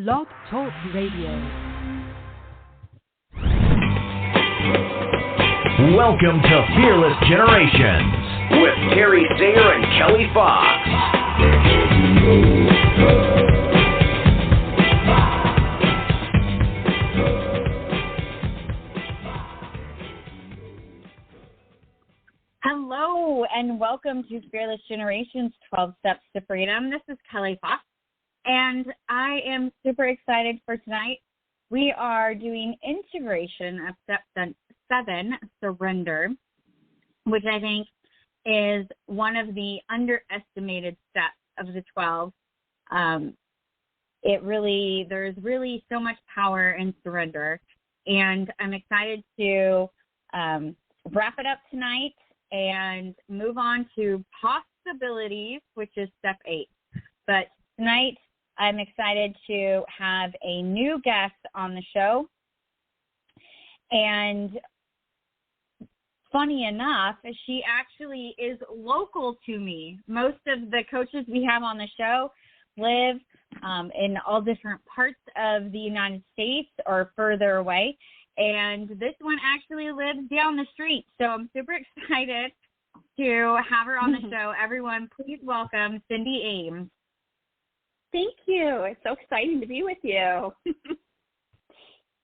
Blog Talk Radio. Welcome to Fearless Generations with Terry Sayer and Kelly Fox. Hello, and welcome to Fearless Generations, 12 Steps to Freedom. This is Kelly Fox, and I am super excited for tonight. We are doing integration of Step 7, Surrender, which I think is one of the underestimated steps of the 12. There's really so much power in surrender, and I'm excited to wrap it up tonight and move on to possibilities, which is step 8. But tonight, I'm excited to have a new guest on the show. And funny enough, she actually is local to me. Most of the coaches we have on the show live in all different parts of the United States or further away. And this one actually lives down the street. So I'm super excited to have her on the show. Everyone, please welcome Cindy Ames. Thank you. It's so exciting to be with you.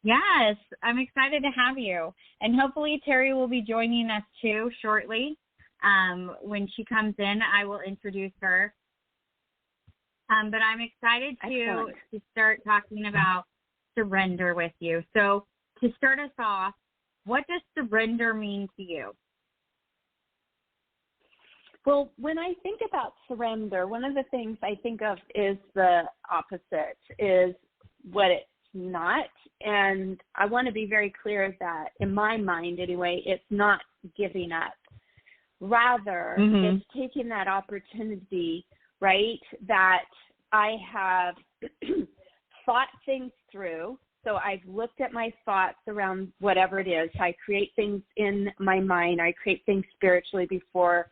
Yes, I'm excited to have you. And hopefully Terry will be joining us too shortly. When she comes in, I will introduce her. But I'm excited to start talking about surrender with you. So to start us off, what does surrender mean to you? Well, when I think about surrender, one of the things I think of is the opposite, is what it's not. And I want to be very clear that, in my mind anyway, it's not giving up. Rather, it's taking that opportunity, right, that I have thought things through. So I've looked at my thoughts around whatever it is. I create things in my mind. I create things spiritually before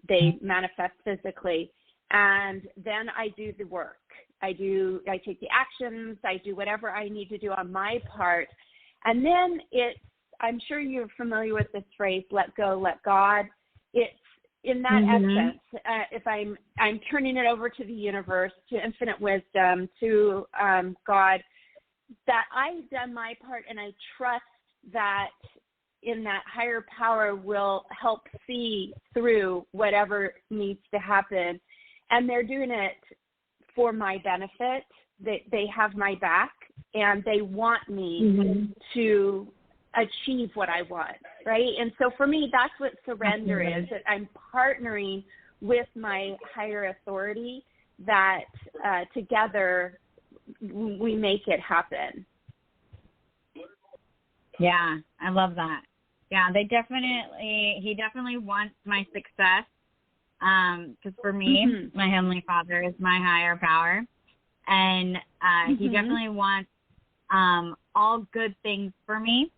they manifest physically. And then I do the work. I take the actions. I do whatever I need to do on my part. And then I'm sure you're familiar with this phrase, let go, let God. It's in that essence, if I'm turning it over to the universe, to infinite wisdom, to God, that I've done my part, and I trust that in that higher power will help see through whatever needs to happen. And they're doing it for my benefit. They have my back, and they want me to achieve what I want, right? And so for me, that's what surrender is, that I'm partnering with my higher authority, that together we make it happen. Yeah, I love that. Yeah, he definitely wants my success. Because for me, my Heavenly Father is my higher power, and he definitely wants all good things for me.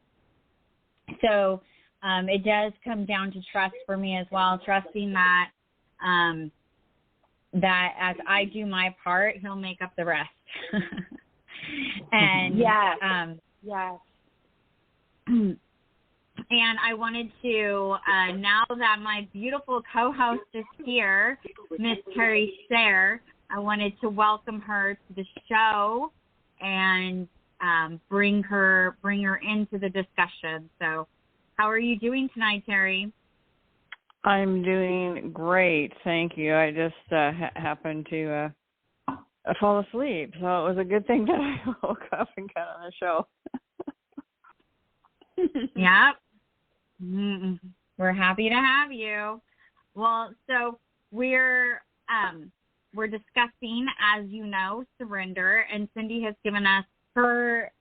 So it does come down to trust for me as well, trusting that that as I do my part, he'll make up the rest. And and I wanted to, now that my beautiful co-host is here, Miss Terry Sayer, I wanted to welcome her to the show and bring her into the discussion. So how are you doing tonight, Terry? I'm doing great, thank you. I just happened to fall asleep, so it was a good thing that I woke up and got on the show. Yep. We're happy to have you. Well, so we're discussing, as you know, surrender, and Cindy has given us her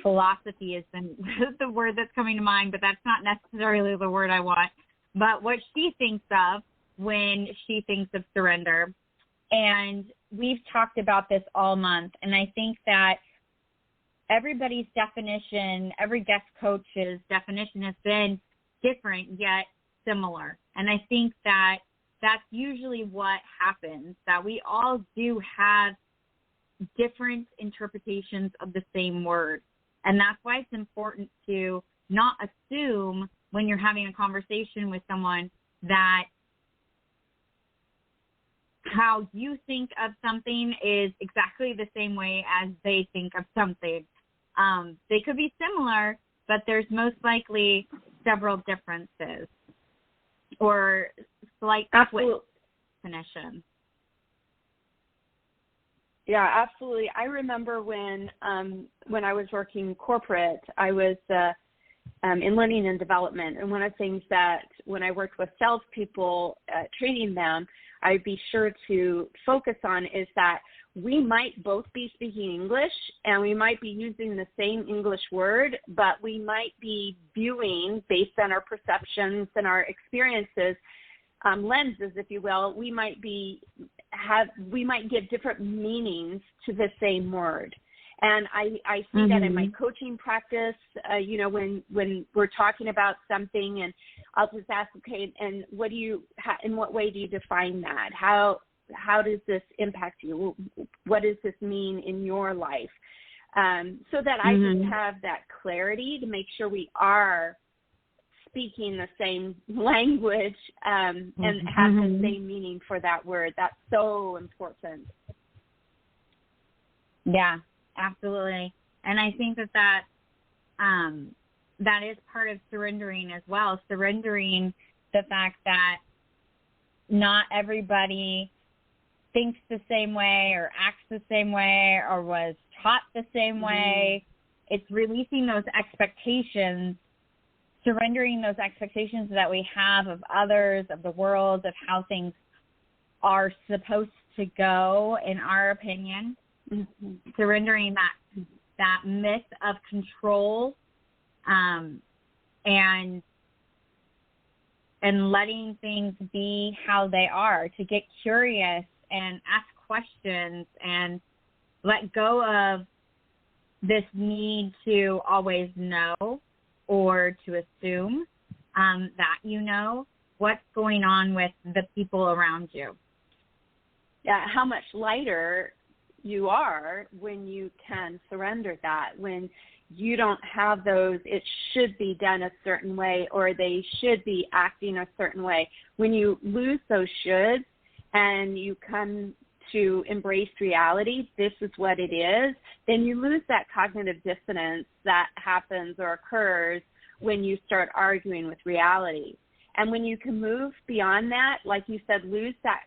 philosophy is the word that's coming to mind, but that's not necessarily the word I want, but what she thinks of when she thinks of surrender. And we've talked about this all month, and I think that everybody's definition, every guest coach's definition has been different yet similar. And I think that that's usually what happens, that we all do have different interpretations of the same word. And that's why it's important to not assume when you're having a conversation with someone that how you think of something is exactly the same way as they think of something. They could be similar, but there's most likely several differences or slight twist definition. Yeah, absolutely. I remember when I was working corporate, I was in learning and development, and one of the things that when I worked with salespeople, training them, I'd be sure to focus on is that we might both be speaking English and we might be using the same English word, but we might be viewing based on our perceptions and our experiences, lenses, if you will. We might give different meanings to the same word. And I see that in my coaching practice, when we're talking about something, and I'll just ask, okay, and in what way do you define that? How does this impact you? What does this mean in your life? So that I just have that clarity to make sure we are speaking the same language and have the same meaning for that word. That's so important. Yeah, absolutely. And I think that is part of surrendering as well, surrendering the fact that not everybody thinks the same way or acts the same way or was taught the same way. It's releasing those expectations, surrendering those expectations that we have of others, of the world, of how things are supposed to go, in our opinion. Surrendering that myth of control, and letting things be how they are, to get curious and ask questions and let go of this need to always know or to assume that you know what's going on with the people around you. Yeah, how much lighter you are when you can surrender that, when you don't have those, it should be done a certain way or they should be acting a certain way. When you lose those shoulds and you come to embrace reality, this is what it is, then you lose that cognitive dissonance that happens or occurs when you start arguing with reality. And when you can move beyond that, like you said, lose that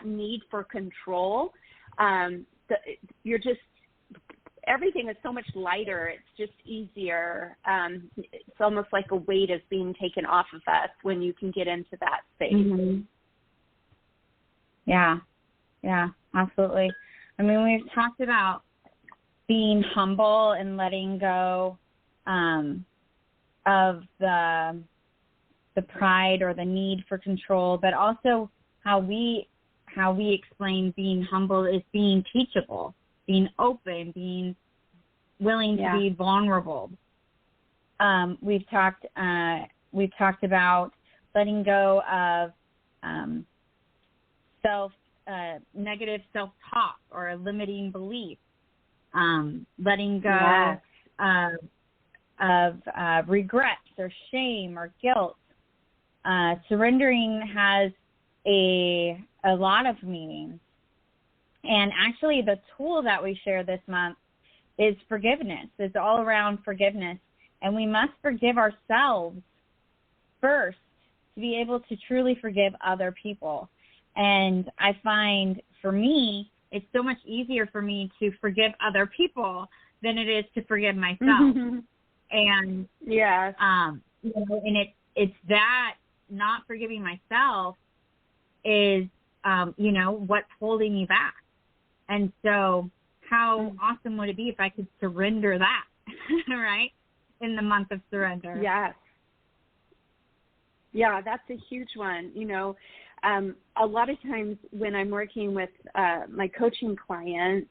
need for control, everything is so much lighter. It's just easier. It's almost like a weight is being taken off of us when you can get into that space. Yeah, absolutely. I mean, we've talked about being humble and letting go of the pride or the need for control, but also how we explain being humble is being teachable, being open, being willing to be vulnerable. We've talked about letting go of negative self-talk or a limiting belief, letting go of regrets or shame or guilt. Surrendering has a lot of meanings. And actually the tool that we share this month is forgiveness. It's all around forgiveness. And we must forgive ourselves first to be able to truly forgive other people. And I find for me, it's so much easier for me to forgive other people than it is to forgive myself. And and it's that not forgiving myself is what's holding me back. And so how awesome would it be if I could surrender that, right, in the month of surrender? Yes. Yeah, that's a huge one. A lot of times when I'm working with my coaching clients,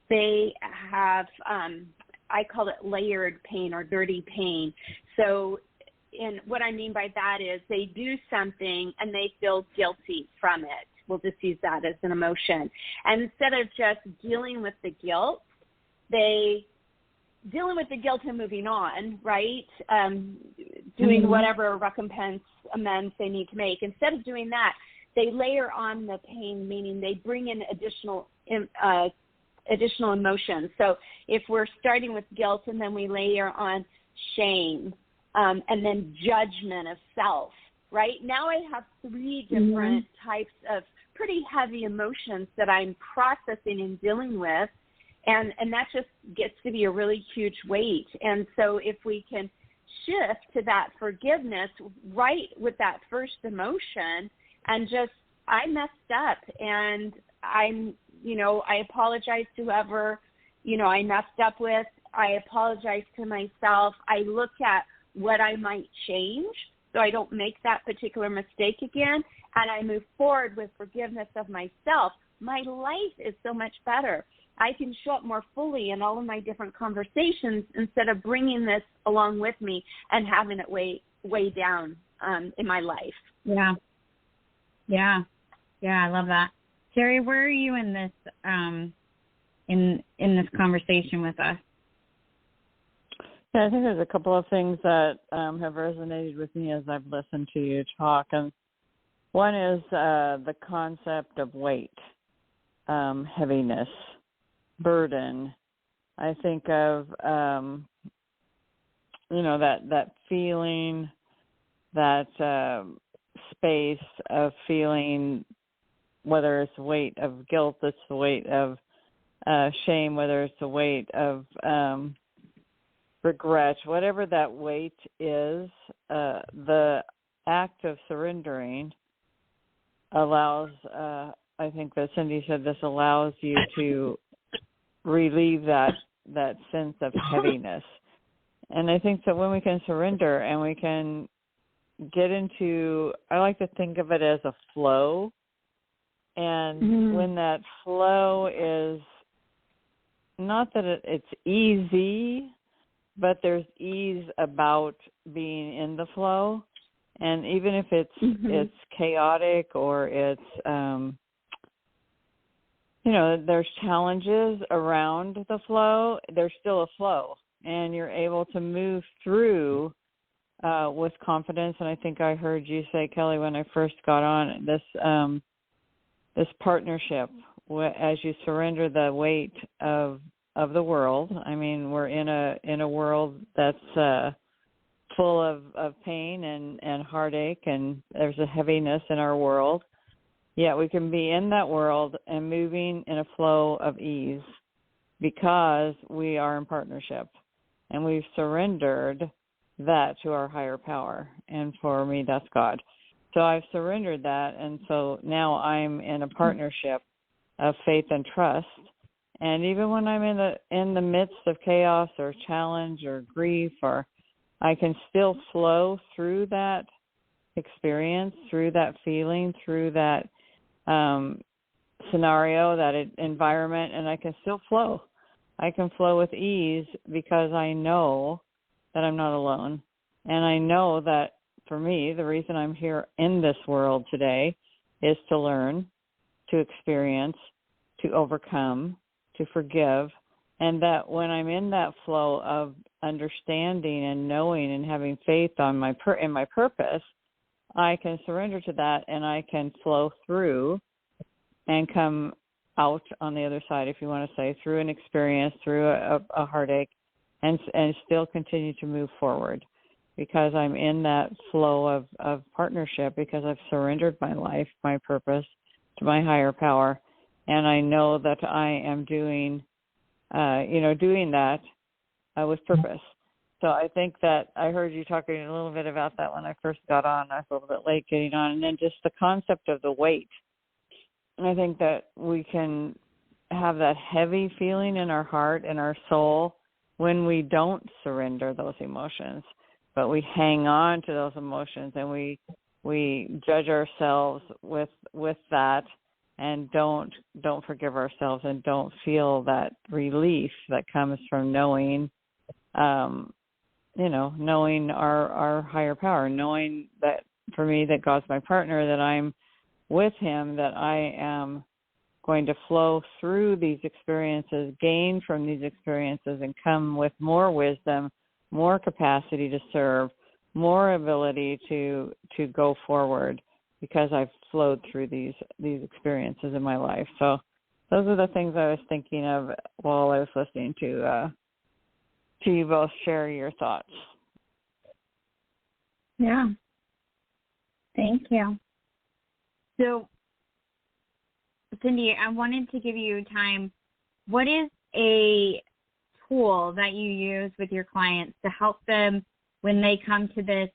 they have, I call it layered pain or dirty pain. So and what I mean by that is they do something and they feel guilty from it. We'll just use that as an emotion. And instead of just dealing with the guilt, dealing with the guilt and moving on, right? Doing whatever recompense amends they need to make. Instead of doing that, they layer on the pain, meaning they bring in additional emotions. So if we're starting with guilt and then we layer on shame and then judgment of self, right? Now I have 3 different types of pretty heavy emotions that I'm processing and dealing with. And that just gets to be a really huge weight. And so if we can shift to that forgiveness right with that first emotion and just, I messed up and I apologize to whoever, I messed up with. I apologize to myself. I look at what I might change so I don't make that particular mistake again. And I move forward with forgiveness of myself. My life is so much better. I can show up more fully in all of my different conversations instead of bringing this along with me and having it way down in my life. Yeah. I love that. Terry, where are you in this in this conversation with us? Yeah, I think there's a couple of things that have resonated with me as I've listened to you talk, and one is the concept of weight, heaviness, burden. I think of that feeling, that space of feeling, whether it's the weight of guilt, it's the weight of shame, whether it's the weight of regret, whatever that weight is, the act of surrendering allows, I think that Cindy said this allows you to relieve that sense of heaviness. And I think that when we can surrender and we can get into, I like to think of it as a flow. And when that flow is, not that it's easy, but there's ease about being in the flow. And even if it's chaotic or it's, there's challenges around the flow, there's still a flow. And you're able to move through with confidence. And I think I heard you say, Kelly, when I first got on, this partnership, as you surrender the weight of the world. I mean, we're in a world that's full of pain and heartache, and there's a heaviness in our world. Yet we can be in that world and moving in a flow of ease because we are in partnership and we've surrendered that to our higher power. And for me, that's God. So I've surrendered that, and so now I'm in a partnership of faith and trust. And even when I'm in the midst of chaos or challenge or grief, or I can still flow through that experience, through that feeling, through that scenario, that environment, and I can still flow. I can flow with ease because I know that I'm not alone. And I know that for me, the reason I'm here in this world today is to learn, to experience, to overcome, to forgive, and that when I'm in that flow of understanding and knowing and having faith in my purpose, I can surrender to that and I can flow through and come out on the other side, if you want to say, through an experience, through a heartache, and still continue to move forward because I'm in that flow of partnership, because I've surrendered my life, my purpose to my higher power. And I know that I am doing that with purpose. So I think that I heard you talking a little bit about that when I first got on. I was a little bit late getting on. And then just the concept of the weight. And I think that we can have that heavy feeling in our heart and our soul when we don't surrender those emotions, but we hang on to those emotions and we judge ourselves with that and don't forgive ourselves and don't feel that relief that comes from knowing knowing our higher power, knowing that for me, that God's my partner, that I'm with him, that I am going to flow through these experiences, gain from these experiences, and come with more wisdom, more capacity to serve, more ability to go forward, because I've flowed through these experiences in my life. So those are the things I was thinking of while I was listening to you both share your thoughts. Yeah. Thank you. So, Cindy, I wanted to give you time. What is a tool that you use with your clients to help them when they come to this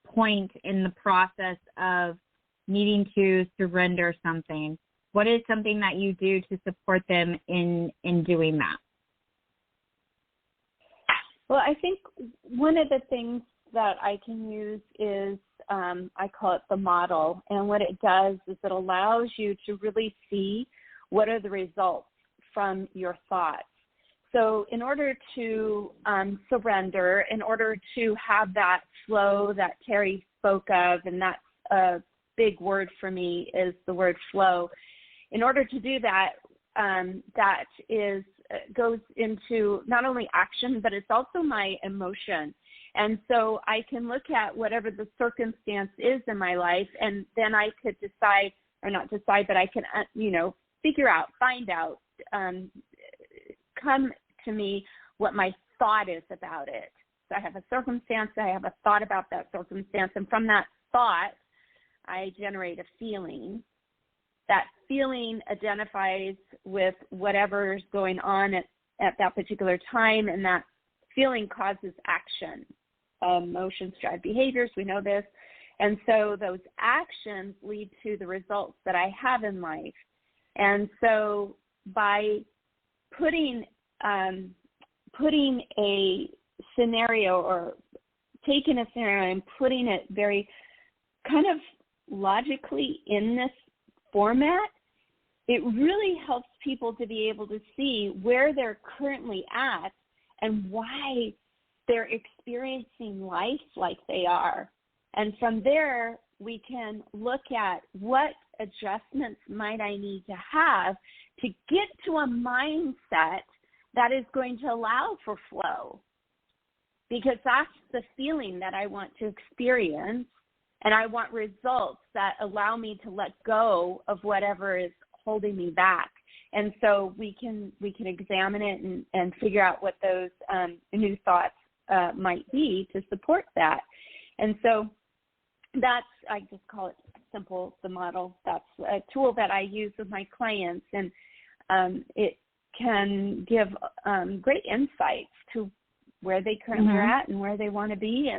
point in the process of needing to surrender something? What is something that you do to support them in doing that? Well, I think one of the things that I can use is I call it the model. And what it does is it allows you to really see what are the results from your thoughts. So in order to surrender, in order to have that flow that Terry spoke of, and that's a big word for me, is the word flow. In order to do that, that is goes into not only action, but it's also my emotion. And so I can look at whatever the circumstance is in my life, and then I could decide, or not decide, but I can, figure out, find out, come to me what my thought is about it. So I have a circumstance, I have a thought about that circumstance, and from that thought, I generate a feeling. That feeling identifies with whatever's going on at that particular time, and that feeling causes action. Emotions drive behaviors, we know this. And so those actions lead to the results that I have in life. And so by putting a scenario, or taking a scenario and putting it very kind of logically in this format, it really helps people to be able to see where they're currently at and why they're experiencing life like they are. And from there, we can look at what adjustments might I need to have to get to a mindset that is going to allow for flow. Because that's the feeling that I want to experience, and I want results that allow me to let go of whatever is holding me back. And so we can examine it and figure out what those new thoughts might be to support that. And so that's, I just call it simple, the model. That's a tool that I use with my clients, and it can give great insights to where they currently are at and where they want to be.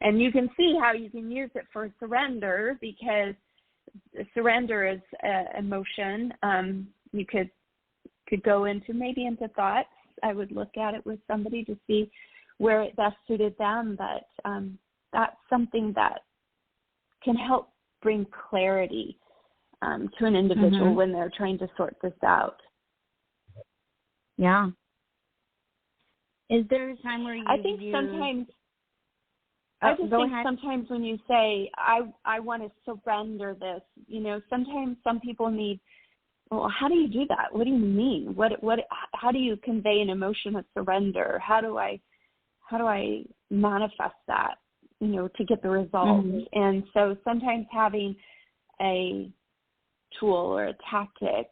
And you can see how you can use it for surrender, because surrender is emotion. You could go into thoughts. I would look at it with somebody to see where it best suited them, but that's something that can help bring clarity to an individual when they're trying to sort this out. Yeah. Is there a time where sometimes sometimes when you say, I want to surrender this, sometimes some people need, well, how do you do that? What do you mean? How do you convey an emotion of surrender? How do I manifest that, to get the results? And so sometimes having a tool or a tactic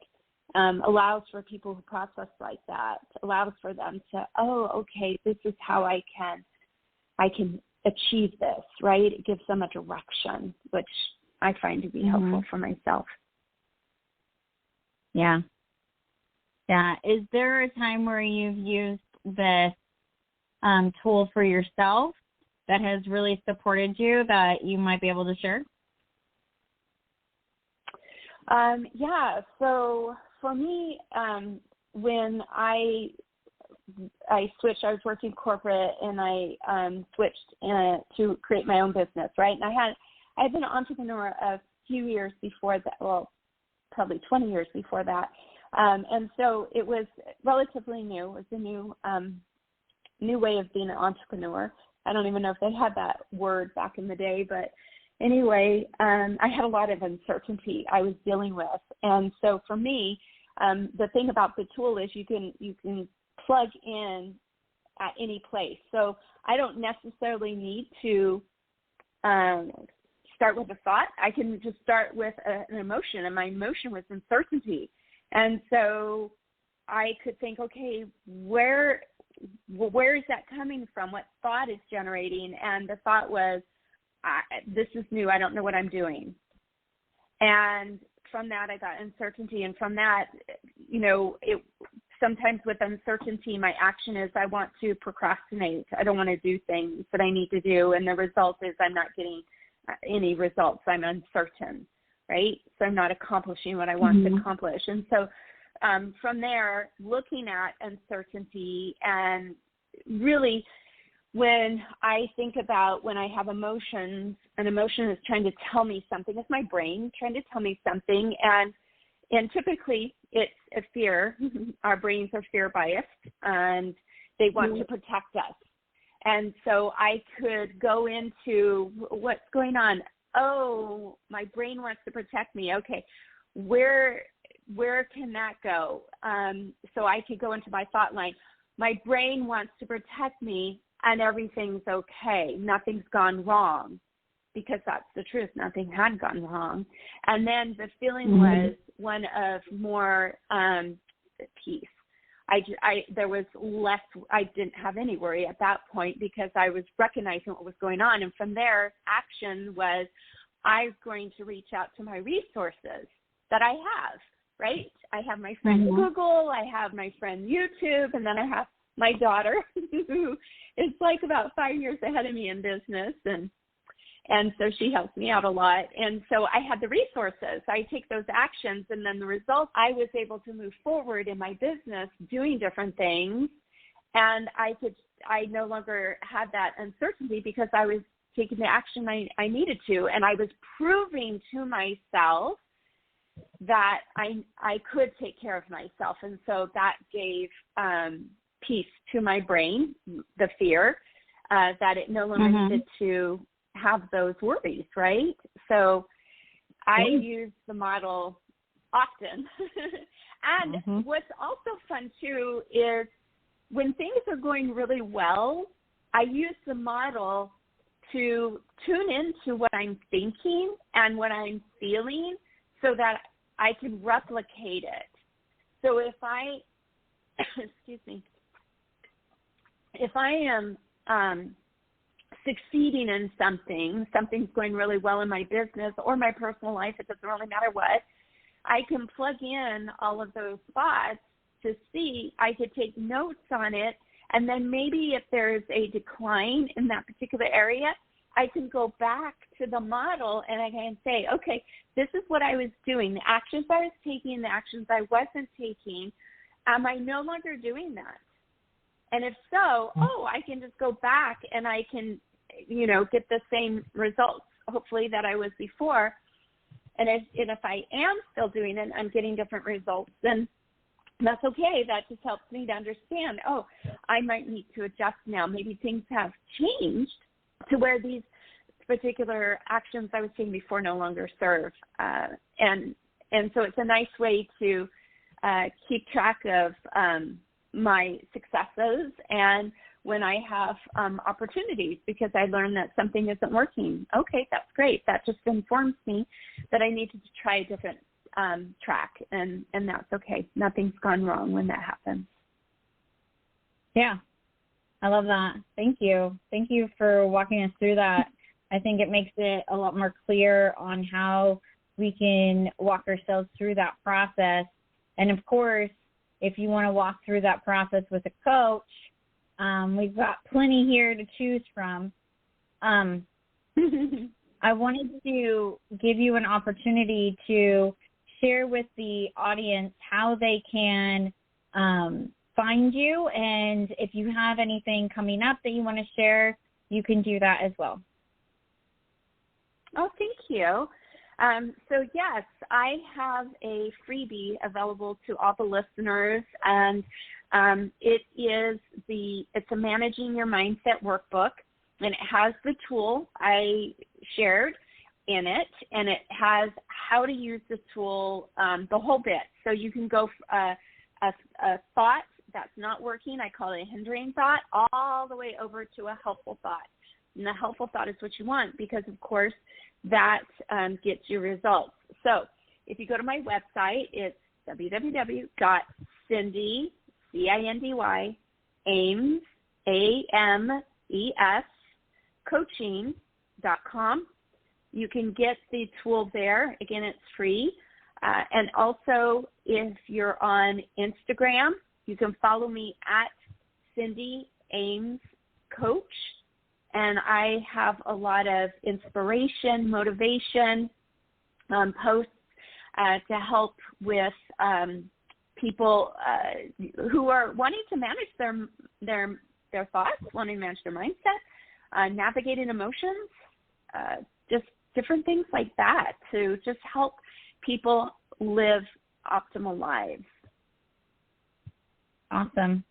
allows for people who process like that, allows for them to, okay, this is how I can achieve this, right? It gives them a direction, which I find to be helpful for myself. Yeah. Yeah. Is there a time where you've used this tool for yourself that has really supported you that you might be able to share? Yeah. So for me, when I switched, I was working corporate, and I switched to create my own business, right? And I had been an entrepreneur a few years before that, well, probably 20 years before that. And so it was relatively new. It was a new way of being an entrepreneur. I don't even know if they had that word back in the day, but anyway, I had a lot of uncertainty I was dealing with. And so for me, the thing about the tool is you can plug in at any place. So I don't necessarily need to start with a thought. I can just start with an emotion, and my emotion was uncertainty. And so I could think, okay, where is that coming from? What thought is generating? And the thought was, this is new. I don't know what I'm doing. And from that, I got uncertainty. And from that, sometimes with uncertainty, my action is I want to procrastinate. I don't want to do things that I need to do. And the result is I'm not getting any results. I'm uncertain, right? So I'm not accomplishing what I want to accomplish. And so from there, looking at uncertainty, and really when I think about when I have emotions, an emotion is trying to tell me something. It's my brain trying to tell me something. And typically it's a fear. Our brains are fear biased, and they want to protect us. And so I could go into what's going on. Oh, my brain wants to protect me. Okay, where can that go? So I could go into my thought line. My brain wants to protect me, and everything's okay. Nothing's gone wrong, because that's the truth. Nothing had gone wrong. And then the feeling was one of more peace. There was less, I didn't have any worry at that point, because I was recognizing what was going on. And from there, action was I was going to reach out to my resources that I have, right? I have my friend Google, I have my friend YouTube, and then I have my daughter who is like about 5 years ahead of me in business. And so she helps me out a lot. And so I had the resources. I take those actions, and then the result, I was able to move forward in my business doing different things. And I no longer had that uncertainty, because I was taking the action I needed to. And I was proving to myself that I could take care of myself. And so that gave peace to my brain, the fear, that it no longer needed to have those worries, right? So I use the model often. And what's also fun too is when things are going really well, I use the model to tune into what I'm thinking and what I'm feeling so that I can replicate it. So if I, if I am succeeding in something's going really well in my business or my personal life, it doesn't really matter what, I can plug in all of those thoughts to see. I could take notes on it, and then maybe if there's a decline in that particular area, I can go back to the model and I can say, okay, this is what I was doing, the actions I was taking, the actions I wasn't taking. Am I no longer doing that? And if so, I can just go back and I can, get the same results, hopefully, that I was before. And if I am still doing it, I'm getting different results, then that's okay. That just helps me to understand, I might need to adjust now. Maybe things have changed to where these particular actions I was taking before no longer serve. And so it's a nice way to keep track of my successes and when I have opportunities, because I learned that something isn't working. Okay, that's great. That just informs me that I need to try a different track, and that's okay. Nothing's gone wrong when that happens. Yeah, I love that. Thank you. Thank you for walking us through that. I think it makes it a lot more clear on how we can walk ourselves through that process. And, of course, if you want to walk through that process with a coach, we've got plenty here to choose from. I wanted to give you an opportunity to share with the audience how they can find you, and if you have anything coming up that you want to share, you can do that as well. Oh, thank you. So yes, I have a freebie available to all the listeners, and it's a Managing Your Mindset workbook. and it has the tool I shared in it, and it has how to use the tool, the whole bit. So you can go a thought that's not working, I call it a hindering thought, all the way over to a helpful thought. And the helpful thought is what you want because, of course, that gets you results. So if you go to my website, it's www.cindy, C-I-N-D-Y, Ames, A-M-E-S, coaching.com. You can get the tool there. Again, it's free. And also, if you're on Instagram, you can follow me at Cindy Ames Coach. And I have a lot of inspiration, motivation posts to help with people who are wanting to manage their thoughts, wanting to manage their mindset, navigating emotions, just different things like that to just help people live optimal lives. Awesome.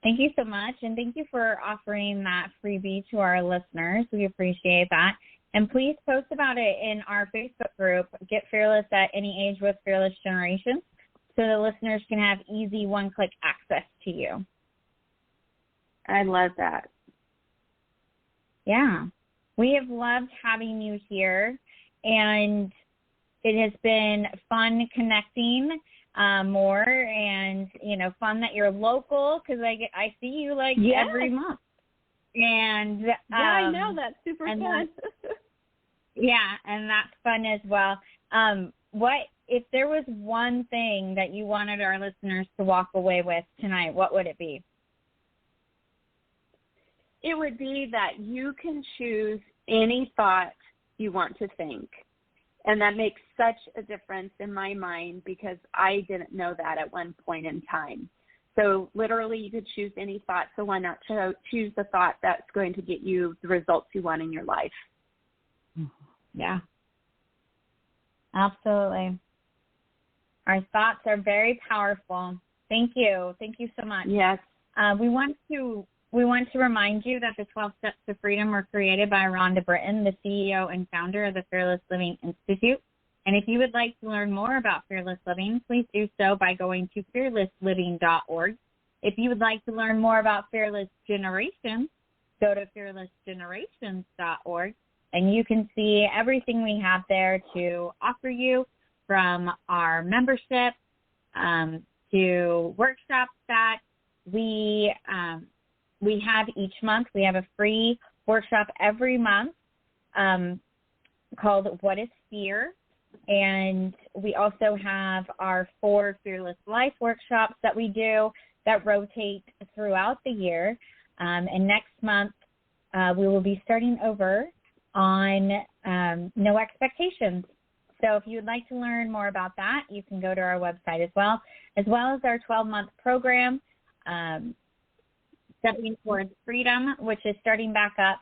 Thank you so much, and thank you for offering that freebie to our listeners. We appreciate that. And please post about it in our Facebook group, Get Fearless at Any Age with Fearless Generations, so the listeners can have easy one-click access to you. I love that. Yeah. We have loved having you here, and it has been fun connecting more, and fun that you're local because I see you every month. And I know that's super fun. Yeah, and that's fun as well. What if there was one thing that you wanted our listeners to walk away with tonight? What would it be? It would be that you can choose any thought you want to think. And that makes such a difference in my mind because I didn't know that at one point in time. So literally you could choose any thought. So why not choose the thought that's going to get you the results you want in your life? Yeah. Absolutely. Our thoughts are very powerful. Thank you. Thank you so much. Yes. We want to remind you that the 12 Steps to Freedom were created by Rhonda Britton, the CEO and founder of the Fearless Living Institute. And if you would like to learn more about Fearless Living, please do so by going to fearlessliving.org. If you would like to learn more about Fearless Generations, go to fearlessgenerations.org, and you can see everything we have there to offer you, from our membership to workshops that we have each month. We have a free workshop every month called What is Fear? And we also have our 4 Fearless Life workshops that we do that rotate throughout the year. And next month, we will be starting over on No Expectations. So if you would like to learn more about that, you can go to our website as well as our 12-month program, Stepping Towards Freedom, which is starting back up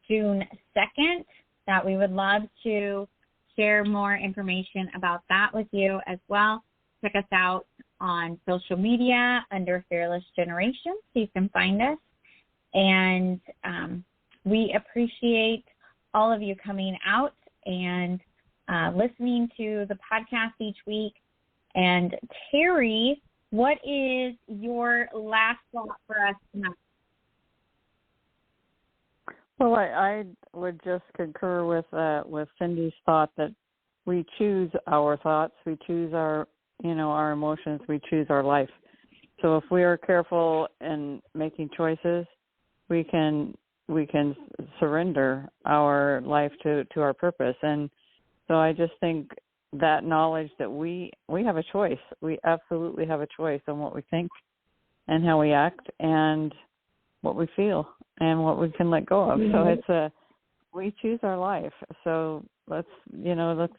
June 2nd, that we would love to share more information about that with you as well. Check us out on social media under Fearless Generation so you can find us. And we appreciate all of you coming out and listening to the podcast each week. And Terry, what is your last thought for us tonight? Well, I would just concur with Cindy's thought that we choose our thoughts, we choose our emotions, we choose our life. So if we are careful in making choices, we can surrender our life to our purpose. And so I just think that knowledge that we have a choice. We absolutely have a choice on what we think and how we act and what we feel and what we can let go of. Mm-hmm. So we choose our life. So let's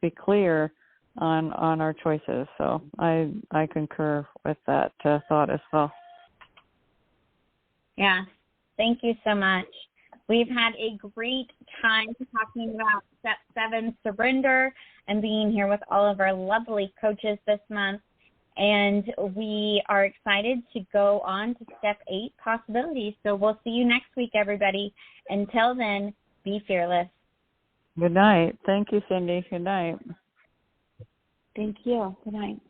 be clear on our choices. So I concur with that thought as well. Yeah. Thank you so much. We've had a great time talking about Step 7, surrender, and being here with all of our lovely coaches this month. And we are excited to go on to step 8, possibilities. So we'll see you next week, everybody. Until then, be fearless. Good night. Thank you, Cindy. Good night. Thank you. Good night.